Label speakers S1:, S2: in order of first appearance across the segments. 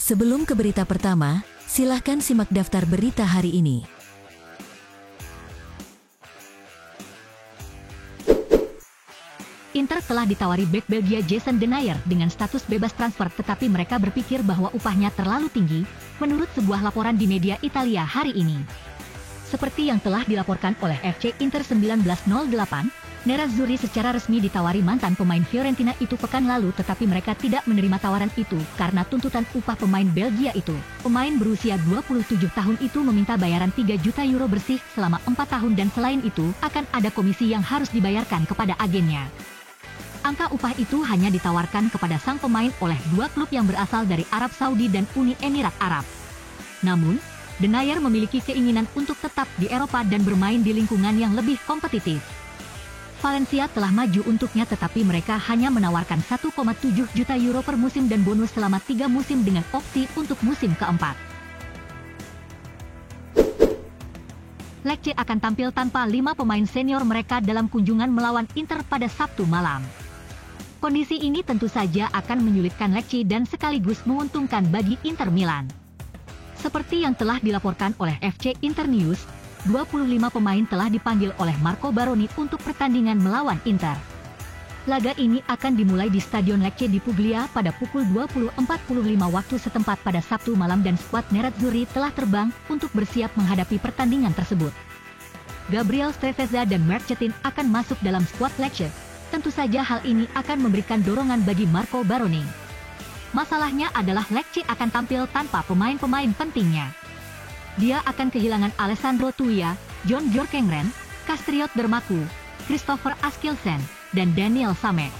S1: Sebelum ke berita pertama, silahkan simak daftar berita hari ini.
S2: Inter telah ditawari bek Belgia Jason Denayer dengan status bebas transfer, tetapi mereka berpikir bahwa upahnya terlalu tinggi, menurut sebuah laporan di media Italia hari ini. Seperti yang telah dilaporkan oleh FC Inter 1908, Nerazzurri secara resmi ditawari mantan pemain Fiorentina itu pekan lalu, tetapi mereka tidak menerima tawaran itu karena tuntutan upah pemain Belgia itu. Pemain berusia 27 tahun itu meminta bayaran 3 juta euro bersih selama 4 tahun dan selain itu akan ada komisi yang harus dibayarkan kepada agennya. Angka upah itu hanya ditawarkan kepada sang pemain oleh dua klub yang berasal dari Arab Saudi dan Uni Emirat Arab. Namun, Denayer memiliki keinginan untuk tetap di Eropa dan bermain di lingkungan yang lebih kompetitif. Valencia telah maju untuknya, tetapi mereka hanya menawarkan 1,7 juta euro per musim dan bonus selama 3 musim dengan opsi untuk musim keempat. Lecce akan tampil tanpa 5 pemain senior mereka dalam kunjungan melawan Inter pada Sabtu malam. Kondisi ini tentu saja akan menyulitkan Lecce dan sekaligus menguntungkan bagi Inter Milan. Seperti yang telah dilaporkan oleh FC Internews, 25 pemain telah dipanggil oleh Marco Baroni untuk pertandingan melawan Inter. Laga ini akan dimulai di Stadion Lecce di Puglia pada pukul 20.45 waktu setempat pada Sabtu malam dan skuad Nerazzurri telah terbang untuk bersiap menghadapi pertandingan tersebut. Gabriel Strefezza dan Marchetin akan masuk dalam skuad Lecce. Tentu saja hal ini akan memberikan dorongan bagi Marco Baroni. Masalahnya adalah Lecce akan tampil tanpa pemain-pemain pentingnya. Dia akan kehilangan Alessandro Tuia, John Bjorkengren, Castriot Dermaku, Christopher Askilsen, dan Daniel Samek.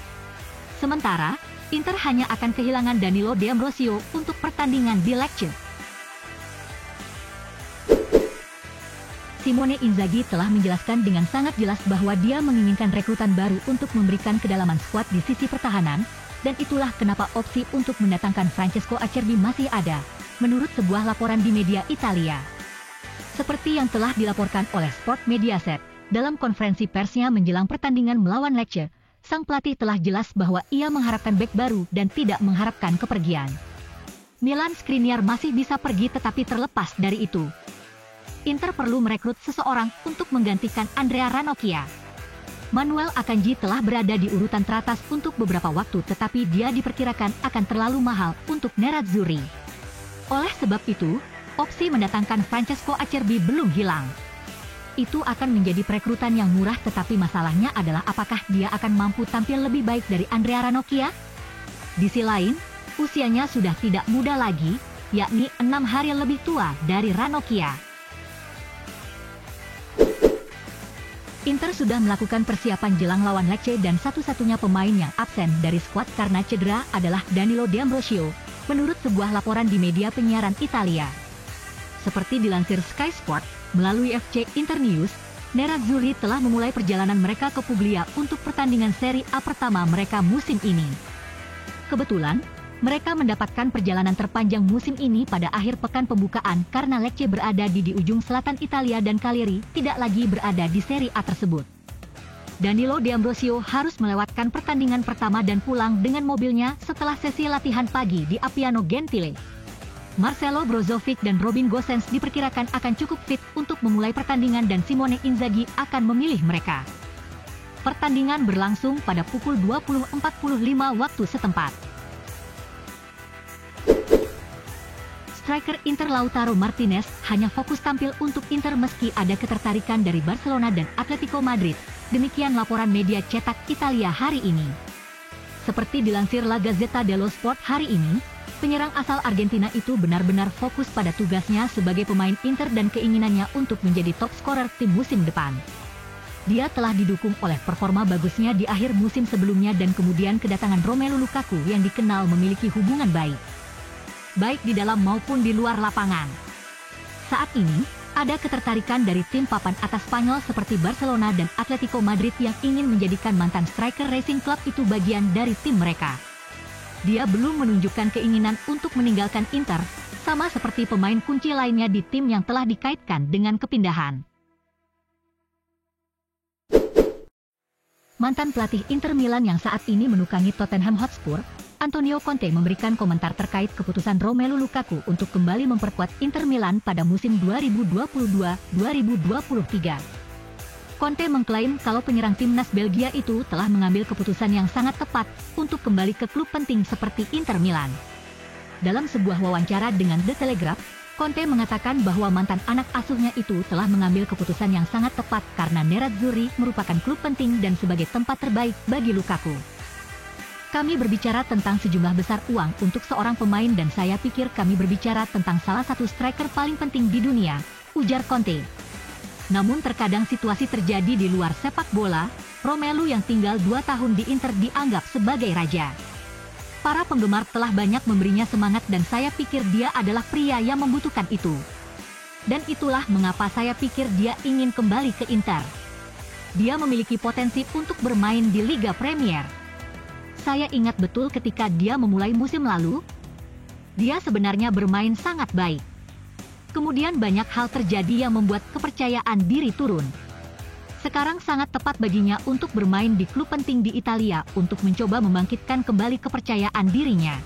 S2: Sementara, Inter hanya akan kehilangan Danilo D'Ambrosio untuk pertandingan di Lecce. Simone Inzaghi telah menjelaskan dengan sangat jelas bahwa dia menginginkan rekrutan baru untuk memberikan kedalaman skuad di sisi pertahanan, dan itulah kenapa opsi untuk mendatangkan Francesco Acerbi masih ada, menurut sebuah laporan di media Italia. Seperti yang telah dilaporkan oleh Sport Mediaset, dalam konferensi persnya menjelang pertandingan melawan Lecce, sang pelatih telah jelas bahwa ia mengharapkan bek baru dan tidak mengharapkan kepergian. Milan Skriniar masih bisa pergi, tetapi terlepas dari itu, Inter perlu merekrut seseorang untuk menggantikan Andrea Ranocchia. Manuel Akanji telah berada di urutan teratas untuk beberapa waktu, tetapi dia diperkirakan akan terlalu mahal untuk Nerazzurri. Oleh sebab itu, opsi mendatangkan Francesco Acerbi belum hilang. Itu akan menjadi perekrutan yang murah, tetapi masalahnya adalah apakah dia akan mampu tampil lebih baik dari Andrea Ranocchia? Di sisi lain, usianya sudah tidak muda lagi, yakni 6 hari lebih tua dari Ranocchia. Inter sudah melakukan persiapan jelang lawan Lecce dan satu-satunya pemain yang absen dari skuad karena cedera adalah Danilo D'Ambrosio, menurut sebuah laporan di media penyiaran Italia. Seperti dilansir Sky Sport, melalui FC Internews, Nerazzurri telah memulai perjalanan mereka ke Puglia untuk pertandingan Serie A pertama mereka musim ini. Kebetulan, mereka mendapatkan perjalanan terpanjang musim ini pada akhir pekan pembukaan karena Lecce berada di ujung selatan Italia dan Cagliari tidak lagi berada di Serie A tersebut. Danilo D'Ambrosio harus melewatkan pertandingan pertama dan pulang dengan mobilnya setelah sesi latihan pagi di Appiano Gentile. Marcelo Brozovic dan Robin Gosens diperkirakan akan cukup fit untuk memulai pertandingan dan Simone Inzaghi akan memilih mereka. Pertandingan berlangsung pada pukul 20.45 waktu setempat. Striker Inter Lautaro Martinez hanya fokus tampil untuk Inter meski ada ketertarikan dari Barcelona dan Atletico Madrid. Demikian laporan media cetak Italia hari ini. Seperti dilansir La Gazzetta dello Sport hari ini, penyerang asal Argentina itu benar-benar fokus pada tugasnya sebagai pemain Inter dan keinginannya untuk menjadi top scorer tim musim depan. Dia telah didukung oleh performa bagusnya di akhir musim sebelumnya dan kemudian kedatangan Romelu Lukaku yang dikenal memiliki hubungan baik di dalam maupun di luar lapangan. Saat ini, ada ketertarikan dari tim papan atas Spanyol seperti Barcelona dan Atletico Madrid yang ingin menjadikan mantan striker Racing Club itu bagian dari tim mereka. Dia belum menunjukkan keinginan untuk meninggalkan Inter, sama seperti pemain kunci lainnya di tim yang telah dikaitkan dengan kepindahan. Mantan pelatih Inter Milan yang saat ini menukangi Tottenham Hotspur, Antonio Conte memberikan komentar terkait keputusan Romelu Lukaku untuk kembali memperkuat Inter Milan pada musim 2022-2023. Conte mengklaim kalau penyerang timnas Belgia itu telah mengambil keputusan yang sangat tepat untuk kembali ke klub penting seperti Inter Milan. Dalam sebuah wawancara dengan The Telegraph, Conte mengatakan bahwa mantan anak asuhnya itu telah mengambil keputusan yang sangat tepat karena Nerazzurri merupakan klub penting dan sebagai tempat terbaik bagi Lukaku. Kami berbicara tentang sejumlah besar uang untuk seorang pemain dan saya pikir kami berbicara tentang salah satu striker paling penting di dunia, ujar Conte. Namun terkadang situasi terjadi di luar sepak bola. Romelu yang tinggal 2 tahun di Inter dianggap sebagai raja. Para penggemar telah banyak memberinya semangat dan saya pikir dia adalah pria yang membutuhkan itu. Dan itulah mengapa saya pikir dia ingin kembali ke Inter. Dia memiliki potensi untuk bermain di Liga Premier. Saya ingat betul ketika dia memulai musim lalu, dia sebenarnya bermain sangat baik. Kemudian banyak hal terjadi yang membuat kepercayaan diri turun. Sekarang sangat tepat baginya untuk bermain di klub penting di Italia untuk mencoba membangkitkan kembali kepercayaan dirinya.